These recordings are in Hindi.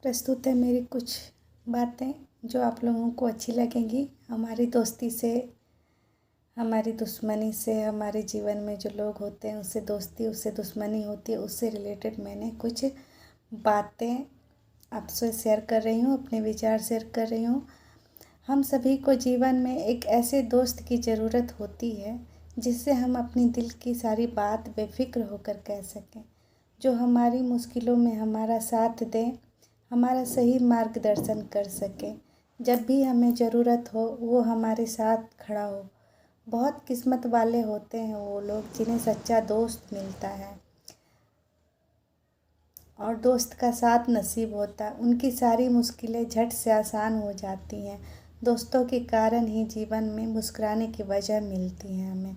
प्रस्तुत है मेरी कुछ बातें जो आप लोगों को अच्छी लगेंगी। हमारी दोस्ती से, हमारी दुश्मनी से, हमारे जीवन में जो लोग होते हैं उससे दोस्ती, उससे दुश्मनी होती है, उससे रिलेटेड मैंने कुछ बातें आपसे शेयर कर रही हूँ, अपने विचार शेयर कर रही हूँ। हम सभी को जीवन में एक ऐसे दोस्त की ज़रूरत होती है जिससे हम अपनी दिल की सारी बात बेफिक्र होकर कह सकें, जो हमारी मुश्किलों में हमारा साथ दें, हमारा सही मार्गदर्शन कर सके। जब भी हमें ज़रूरत हो वो हमारे साथ खड़ा हो। बहुत किस्मत वाले होते हैं वो लोग जिन्हें सच्चा दोस्त मिलता है और दोस्त का साथ नसीब होता है। उनकी सारी मुश्किलें झट से आसान हो जाती हैं। दोस्तों के कारण ही जीवन में मुस्कुराने की वजह मिलती है हमें।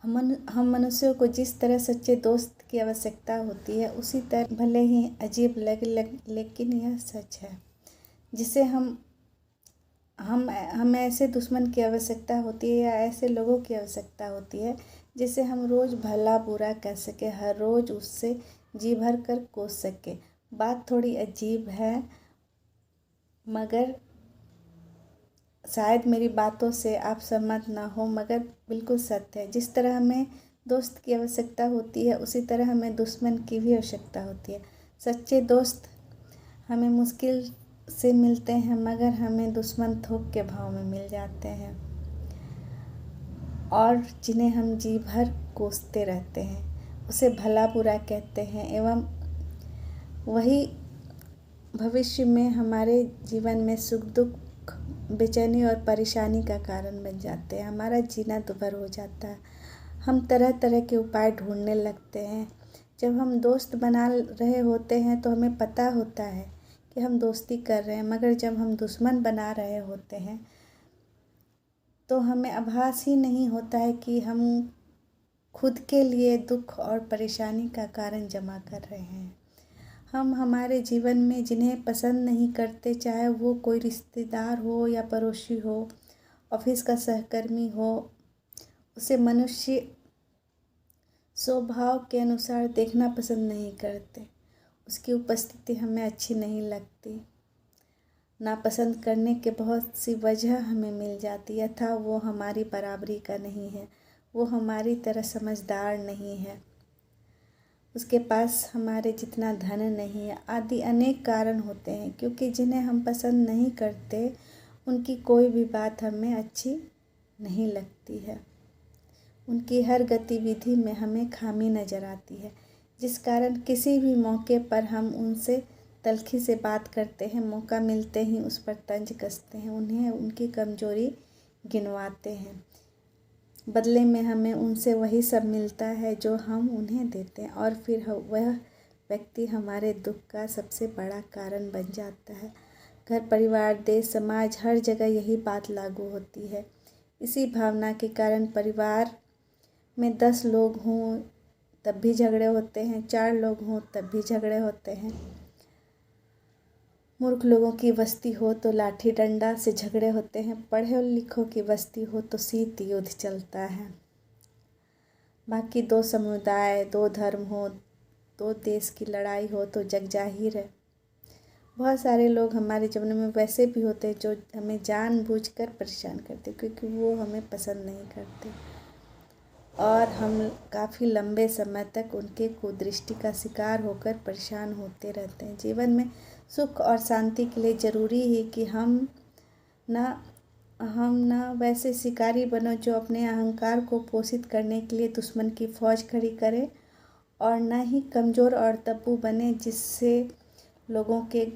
हम मनुष्यों को जिस तरह सच्चे दोस्त की आवश्यकता होती है उसी तरह, भले ही अजीब लगे लेकिन यह सच है, जिसे हम ऐसे दुश्मन की आवश्यकता होती है या ऐसे लोगों की आवश्यकता होती है जिसे हम रोज़ भला बुरा कह सके, हर रोज़ उससे जी भर कर कोस सके। बात थोड़ी अजीब है मगर शायद मेरी बातों से आप सहमत ना हो, मगर बिल्कुल सत्य है। जिस तरह हमें दोस्त की आवश्यकता होती है उसी तरह हमें दुश्मन की भी आवश्यकता होती है। सच्चे दोस्त हमें मुश्किल से मिलते हैं मगर हमें दुश्मन थोक के भाव में मिल जाते हैं और जिन्हें हम जी भर कोसते रहते हैं, उसे भला बुरा कहते हैं एवं वही भविष्य में हमारे जीवन में सुख दुख, बेचैनी और परेशानी का कारण बन जाते हैं। हमारा जीना दुभर हो जाता है। हम तरह तरह के उपाय ढूंढने लगते हैं। जब हम दोस्त बना रहे होते हैं तो हमें पता होता है कि हम दोस्ती कर रहे हैं, मगर जब हम दुश्मन बना रहे होते हैं तो हमें आभास ही नहीं होता है कि हम खुद के लिए दुख और परेशानी का कारण जमा कर रहे हैं। हम हमारे जीवन में जिन्हें पसंद नहीं करते, चाहे वो कोई रिश्तेदार हो या पड़ोसी हो, ऑफिस का सहकर्मी हो, उसे मनुष्य स्वभाव के अनुसार देखना पसंद नहीं करते। उसकी उपस्थिति हमें अच्छी नहीं लगती। नापसंद करने के बहुत सी वजह हमें मिल जाती है, था वो हमारी बराबरी का नहीं है, वो हमारी तरह समझदार नहीं है, उसके पास हमारे जितना धन नहीं है, आदि अनेक कारण होते हैं। क्योंकि जिन्हें हम पसंद नहीं करते उनकी कोई भी बात हमें अच्छी नहीं लगती है। उनकी हर गतिविधि में हमें खामी नज़र आती है, जिस कारण किसी भी मौके पर हम उनसे तल्खी से बात करते हैं, मौका मिलते ही उस पर तंज कसते हैं, उन्हें उनकी कमजोरी गिनवाते हैं। बदले में हमें उनसे वही सब मिलता है जो हम उन्हें देते हैं और फिर वह व्यक्ति हमारे दुख का सबसे बड़ा कारण बन जाता है। घर परिवार, देश, समाज, हर जगह यही बात लागू होती है। इसी भावना के कारण परिवार में 10 लोग हों तब भी झगड़े होते हैं, 4 लोग हों तब भी झगड़े होते हैं। मूर्ख लोगों की बस्ती हो तो लाठी डंडा से झगड़े होते हैं, पढ़े लिखों की बस्ती हो तो शीत युद्ध चलता है। बाकी 2 समुदाय, 2 धर्म हो, 2 देश की लड़ाई हो तो जग जाहिर है। बहुत सारे लोग हमारे जीवन में वैसे भी होते हैं जो हमें जानबूझकर परेशान करते, क्योंकि वो हमें पसंद नहीं करते और हम काफ़ी लंबे समय तक उनके कुदृष्टि का शिकार होकर परेशान होते रहते हैं। जीवन में सुख और शांति के लिए ज़रूरी है कि हम ना वैसे शिकारी बनो जो अपने अहंकार को पोषित करने के लिए दुश्मन की फौज खड़ी करे, और ना ही कमज़ोर और तब्बू बने जिससे लोगों के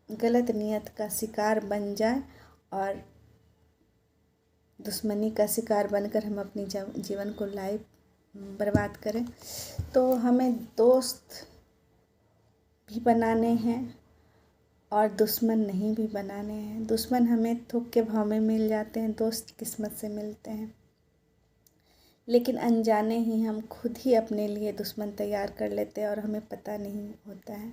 गलत नियत का शिकार बन जाए और दुश्मनी का शिकार बनकर हम अपनी जीवन को बर्बाद करें। तो हमें दोस्त भी बनाने हैं और दुश्मन नहीं भी बनाने हैं। दुश्मन हमें थोक के भाव में मिल जाते हैं, दोस्त किस्मत से मिलते हैं, लेकिन अनजाने ही हम खुद ही अपने लिए दुश्मन तैयार कर लेते हैं और हमें पता नहीं होता है।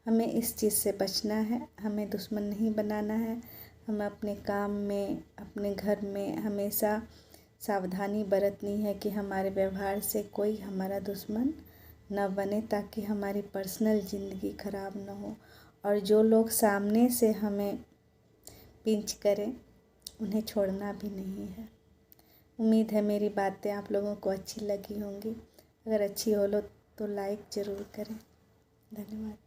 हमें इस चीज़ से बचना है, हमें दुश्मन नहीं बनाना है। हमें अपने काम में, अपने घर में हमेशा सावधानी बरतनी है कि हमारे व्यवहार से कोई हमारा दुश्मन न बने, ताकि हमारी पर्सनल ज़िंदगी खराब न हो और जो लोग सामने से हमें पिंच करें उन्हें छोड़ना भी नहीं है। उम्मीद है मेरी बातें आप लोगों को अच्छी लगी होंगी। अगर अच्छी हो तो लाइक ज़रूर करें। धन्यवाद।